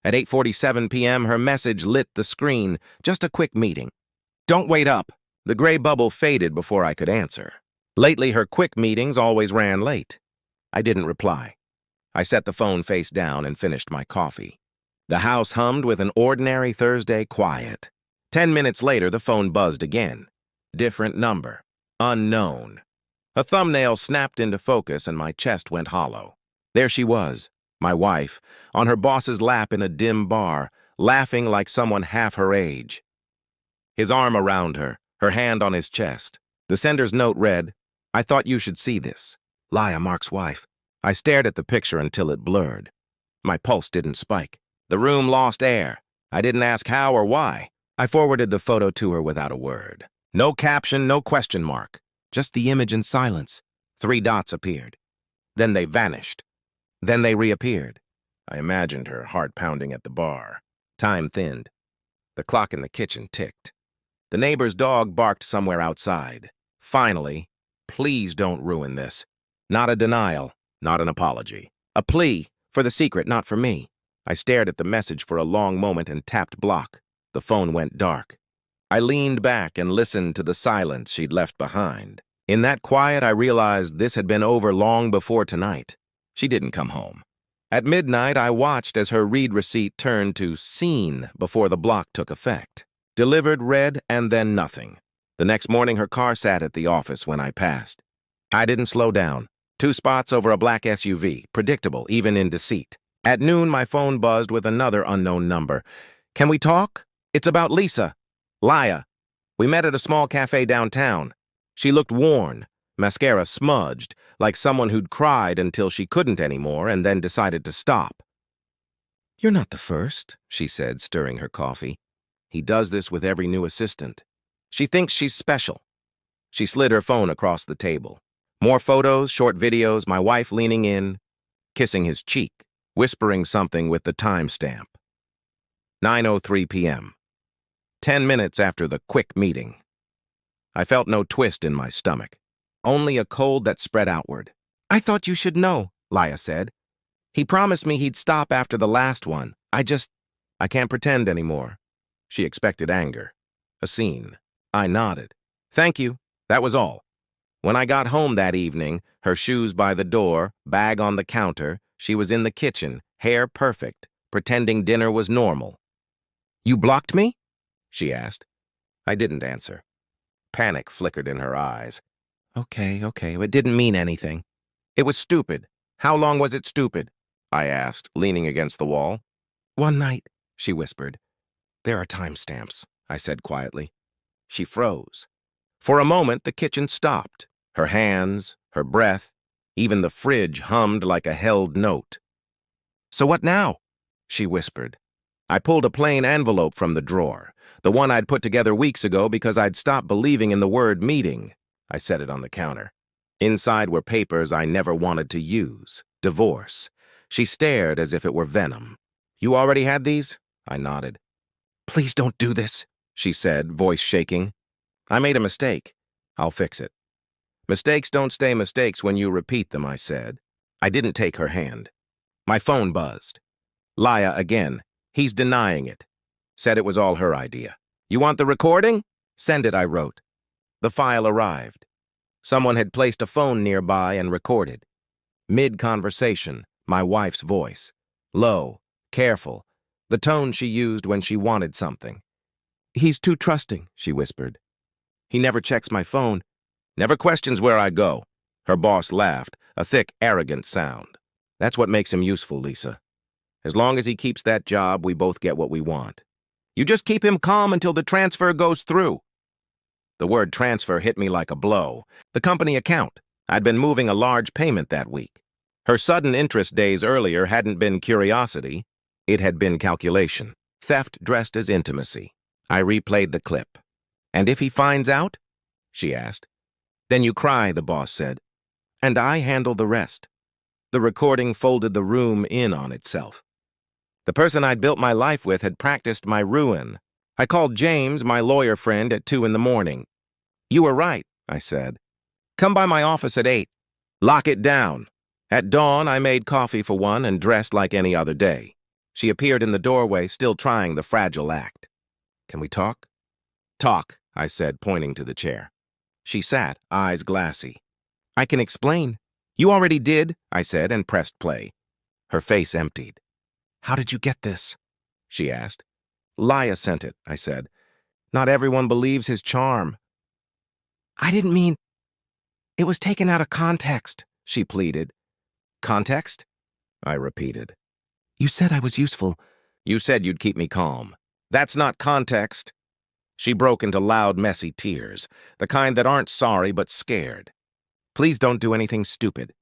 At 8:47 p.m., her message lit the screen. Just a quick meeting. Don't wait up. The gray bubble faded before I could answer. Lately, her quick meetings always ran late. I didn't reply. I set the phone face down and finished my coffee. The house hummed with an ordinary Thursday quiet. 10 minutes later, the phone buzzed again. Different number. Unknown. A thumbnail snapped into focus and my chest went hollow. There she was, my wife, on her boss's lap in a dim bar, laughing like someone half her age. His arm around her, her hand on his chest. The sender's note read, "I thought you should see this. Laya, Mark's wife." I stared at the picture until it blurred. My pulse didn't spike. The room lost air. I didn't ask how or why. I forwarded the photo to her without a word. No caption, no question mark. Just the image in silence. 3 dots appeared. Then they vanished. Then they reappeared. I imagined her, heart pounding at the bar. Time thinned. The clock in the kitchen ticked. The neighbor's dog barked somewhere outside. Finally, please don't ruin this. Not a denial, not an apology. A plea, for the secret, not for me. I stared at the message for a long moment and tapped block. The phone went dark. I leaned back and listened to the silence she'd left behind. In that quiet, I realized this had been over long before tonight. She didn't come home. At midnight, I watched as her read receipt turned to seen before the block took effect. Delivered, read, and then nothing. The next morning, her car sat at the office when I passed. I didn't slow down. 2 spots over a black SUV, predictable, even in deceit. At noon, my phone buzzed with another unknown number. "Can we talk? It's about Lisa. Laya. We met at a small cafe downtown. She looked worn, mascara smudged, like someone who'd cried until she couldn't anymore and then decided to stop." "You're not the first," she said, stirring her coffee. "He does this with every new assistant. She thinks she's special." She slid her phone across the table. More photos, short videos, my wife leaning in, kissing his cheek, whispering something with the timestamp. 9:03 p.m. 10 minutes after the quick meeting. I felt no twist in my stomach, only a cold that spread outward. "I thought you should know," Laya said. "He promised me he'd stop after the last one. I can't pretend anymore." She expected anger. A scene. I nodded. "Thank you." That was all. When I got home that evening, her shoes by the door, bag on the counter, she was in the kitchen, hair perfect, pretending dinner was normal. "You blocked me?" she asked. I didn't answer. Panic flickered in her eyes. Okay, it didn't mean anything. "It was stupid. How long was it stupid?" I asked, leaning against the wall. "One night," she whispered. "There are timestamps," I said quietly. She froze. For a moment, the kitchen stopped. Her hands, her breath, even the fridge hummed like a held note. "So what now?" she whispered. I pulled a plain envelope from the drawer, the one I'd put together weeks ago because I'd stopped believing in the word meeting. I set it on the counter. Inside were papers I never wanted to use. Divorce. She stared as if it were venom. "You already had these?" I nodded. "Please don't do this," she said, voice shaking. "I made a mistake. I'll fix it." "Mistakes don't stay mistakes when you repeat them," I said. I didn't take her hand. My phone buzzed. Laya again. "He's denying it. Said it was all her idea." "You want the recording?" "Send it," I wrote. The file arrived. Someone had placed a phone nearby and recorded. Mid-conversation, my wife's voice. Low, careful, the tone she used when she wanted something. "He's too trusting," she whispered. "He never checks my phone. Never questions where I go." Her boss laughed, a thick, arrogant sound. "That's what makes him useful, Lisa. As long as he keeps that job, we both get what we want. You just keep him calm until the transfer goes through." The word transfer hit me like a blow. The company account. I'd been moving a large payment that week. Her sudden interest days earlier hadn't been curiosity. It had been calculation. Theft dressed as intimacy. I replayed the clip. "And if he finds out?" she asked. "Then you cry," the boss said. "And I handle the rest." The recording folded the room in on itself. The person I'd built my life with had practiced my ruin. I called James, my lawyer friend, at 2 a.m. "You were right," I said. "Come by my office at 8. Lock it down." At dawn, I made coffee for one and dressed like any other day. She appeared in the doorway, still trying the fragile act. "Can we talk?" "Talk," I said, pointing to the chair. She sat, eyes glassy. "I can explain." "You already did," I said, and pressed play. Her face emptied. "How did you get this?" she asked. "Laya sent it," I said. "Not everyone believes his charm." "I didn't mean... It was taken out of context," she pleaded. "Context?" I repeated. "You said I was useful." "You said you'd keep me calm. That's not context." She broke into loud, messy tears, the kind that aren't sorry but scared. "Please don't do anything stupid.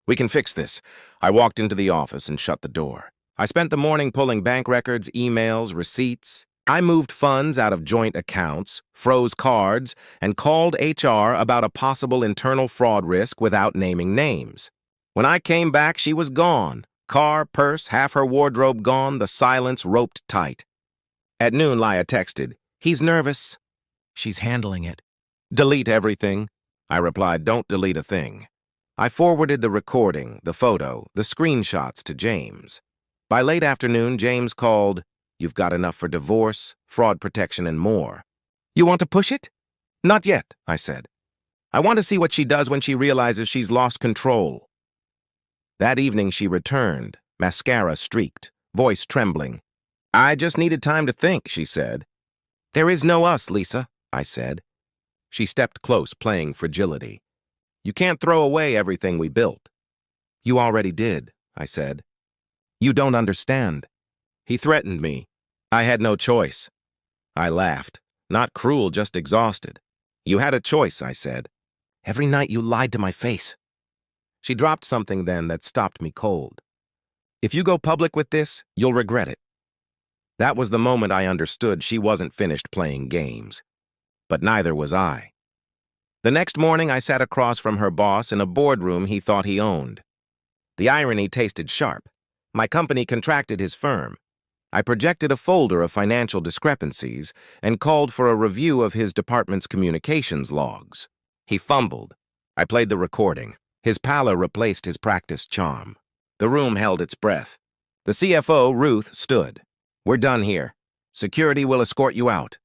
We can fix this." I walked into the office and shut the door. I spent the morning pulling bank records, emails, receipts. I moved funds out of joint accounts, froze cards, and called HR about a possible internal fraud risk without naming names. When I came back, she was gone. Car, purse, half her wardrobe gone, the silence roped tight. At noon, Laya texted, "He's nervous." "She's handling it." "Delete everything." I replied, "Don't delete a thing." I forwarded the recording, the photo, the screenshots to James. By late afternoon, James called, "You've got enough for divorce, fraud protection, and more." "You want to push it?" "Not yet," I said. "I want to see what she does when she realizes she's lost control." That evening she returned, mascara streaked, voice trembling. "I just needed time to think," she said. "There is no us, Lisa," I said. She stepped close, playing fragility. "You can't throw away everything we built." "You already did," I said. "You don't understand." He threatened me. I had no choice. I laughed. Not cruel, just exhausted. "You had a choice," I said. "Every night you lied to my face." She dropped something then that stopped me cold. "If you go public with this, you'll regret it." That was the moment I understood she wasn't finished playing games. But neither was I. The next morning, I sat across from her boss in a boardroom he thought he owned. The irony tasted sharp. My company contracted his firm. I projected a folder of financial discrepancies and called for a review of his department's communications logs. He fumbled. I played the recording. His pallor replaced his practiced charm. The room held its breath. The CFO, Ruth, stood. "We're done here. Security will escort you out."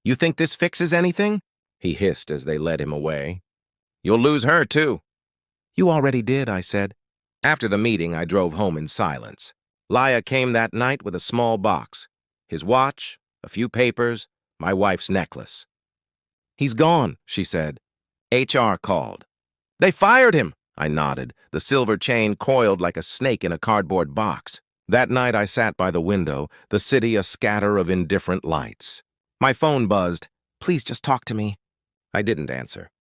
"You think this fixes anything?" he hissed as they led him away. "You'll lose her, too." "You already did," I said. After the meeting, I drove home in silence. Laya came that night with a small box. His watch, a few papers, my wife's necklace. "He's gone," she said. HR called. "They fired him," I nodded, the silver chain coiled like a snake in a cardboard box. That night I sat by the window, the city a scatter of indifferent lights. My phone buzzed. "Please just talk to me." I didn't answer.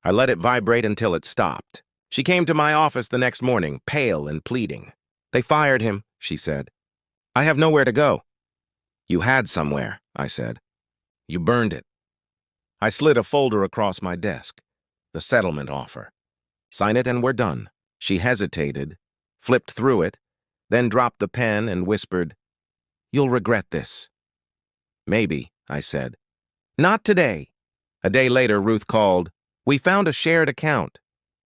I let it vibrate until it stopped. She came to my office the next morning, pale and pleading. "They fired him," she said. "I have nowhere to go." "You had somewhere," I said. "You burned it." I slid a folder across my desk. The settlement offer. "Sign it and we're done." She hesitated, flipped through it, then dropped the pen and whispered, "You'll regret this." "Maybe," I said. "Not today." A day later, Ruth called. "We found a shared account.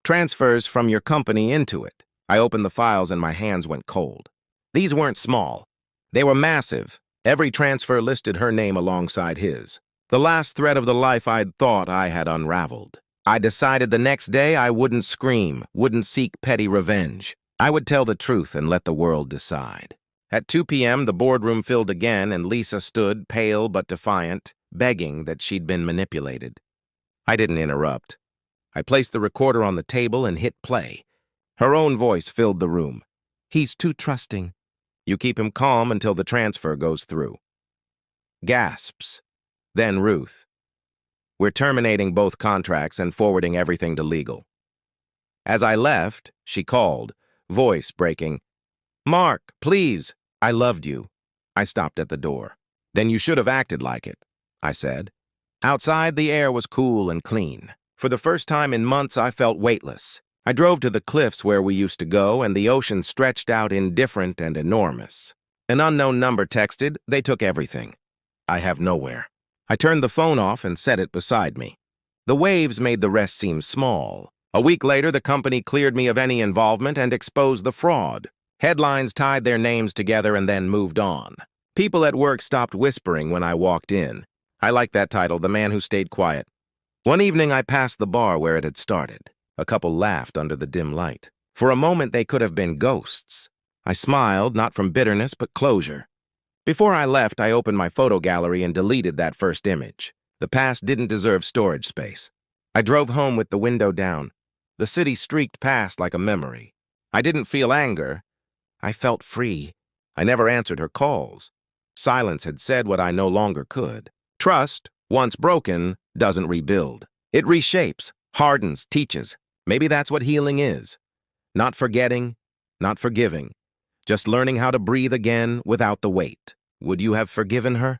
Transfers from your company into it." I opened the files and my hands went cold. These weren't small. They were massive. Every transfer listed her name alongside his. The last thread of the life I'd thought I had unraveled. I decided the next day I wouldn't scream, wouldn't seek petty revenge. I would tell the truth and let the world decide. At 2 p.m., the boardroom filled again and Lisa stood, pale but defiant, begging that she'd been manipulated. I didn't interrupt. I placed the recorder on the table and hit play. Her own voice filled the room. "He's too trusting. You keep him calm until the transfer goes through." Gasps. Then Ruth. "We're terminating both contracts and forwarding everything to legal." As I left, she called, voice breaking. "Mark, please. I loved you." I stopped at the door. "Then you should have acted like it," I said. Outside, the air was cool and clean. For the first time in months, I felt weightless. I drove to the cliffs where we used to go, and the ocean stretched out indifferent and enormous. An unknown number texted. They took everything. I have nowhere. I turned the phone off and set it beside me. The waves made the rest seem small. A week later, the company cleared me of any involvement and exposed the fraud. Headlines tied their names together and then moved on. People at work stopped whispering when I walked in. I liked that title, The Man Who Stayed Quiet. One evening, I passed the bar where it had started. A couple laughed under the dim light. For a moment, they could have been ghosts. I smiled, not from bitterness, but closure. Before I left, I opened my photo gallery and deleted that first image. The past didn't deserve storage space. I drove home with the window down. The city streaked past like a memory. I didn't feel anger. I felt free. I never answered her calls. Silence had said what I no longer could. Trust, once broken, doesn't rebuild. It reshapes, hardens, teaches. Maybe that's what healing is. Not forgetting, not forgiving. Just learning how to breathe again without the weight. Would you have forgiven her?